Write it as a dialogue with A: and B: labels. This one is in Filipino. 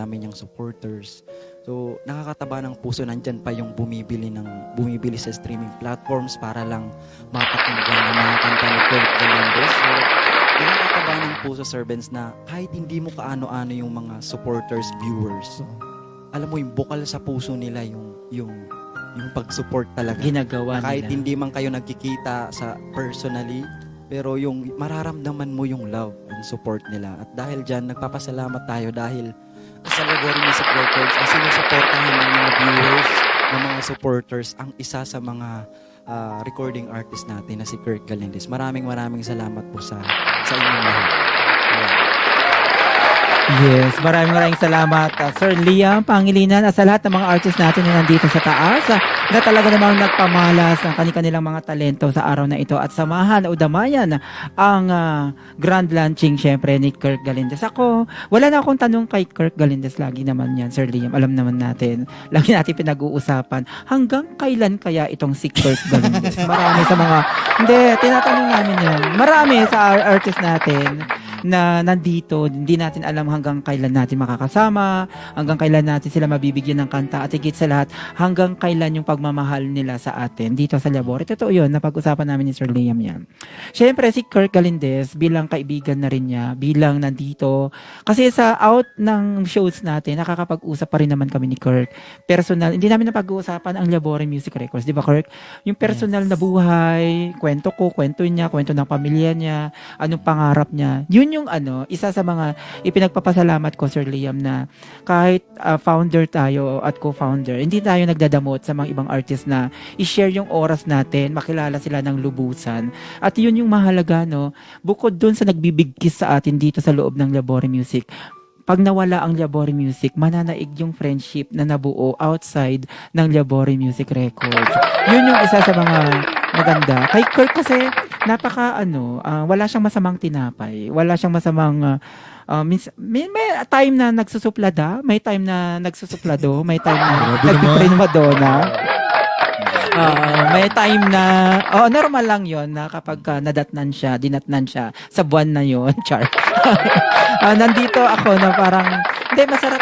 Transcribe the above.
A: dami niyang supporters. So, nakakataba ng puso, nandyan pa yung bumibili sa streaming platforms para lang mapakinggan ng mga kanta ni Kurt Galindez. So, nakakataba ng puso, servants, na kahit hindi mo kaano-ano yung mga supporters, viewers, alam mo yung bukal sa puso nila yung pag-support talaga.
B: Ginagawa
A: Kahit
B: nila.
A: hindi man kayo nagkikita sa personally, pero yung mararamdaman mo yung love and support nila. At dahil dyan, nagpapasalamat tayo dahil sa Lagori Music Records, ang sinusuportahan ng mga viewers, ng mga supporters, ang isa sa mga recording artist natin na si Kurt Galindez. Maraming salamat po sa inyong lahat. Ayan.
B: Yes, maraming salamat, Sir Liam Pangilinan, at sa lahat ng mga artists natin na nandito sa taas, na talaga namang nagpamalas ng kanilang mga talento sa araw na ito at samahan o damayan ang grand launching syempre ni Kurt Galindez. Ako, wala na akong tanong kay Kurt Galindez, lagi naman yan, Sir Liam, alam naman natin, lagi natin pinag-uusapan, hanggang kailan kaya itong si Kurt Galindez? Marami sa mga, hindi, tinatanong namin yan, marami sa artist natin na nandito, hindi natin alam hanggang kailan natin makakasama, hanggang kailan natin sila mabibigyan ng kanta, at higit sa lahat, hanggang kailan yung pagmamahal nila sa atin dito sa Labor. Totoo yun, napag-usapan namin ni Sir Liam yan. Siyempre, si Kurt Galindez, bilang kaibigan na rin niya, bilang nandito, kasi sa out ng shows natin, nakakapag-usap pa rin naman kami ni Kurt. Personal, hindi namin napag-uusapan ang Labor Music Records, di ba Kurt? Yung personal na buhay, kwento ko, kwento niya, kwento ng pamilya niya, anong pangarap niya. Yun yung isa sa mga ipinagpapasalamat ko, Sir Liam, na kahit founder tayo at co-founder, hindi tayo nagdadamot sa mga ibang artist na i-share yung oras natin, makilala sila ng lubusan. At yun yung mahalaga, no? Bukod dun sa nagbibigkis sa atin dito sa loob ng Labori Music, pag nawala ang Labori Music, mananaig yung friendship na nabuo outside ng Labori Music Records. Yun yung isa sa mga maganda. Kay Kurt kasi, wala siyang masamang tinapay. Wala siyang masamang, may time na nagsusuplada, may time na nagsusuplado, may time na nagpipray ng Madonna. May time na, normal lang yon na kapag dinatnan siya sa buwan na yon, char. Nandito ako na parang, hindi, masarap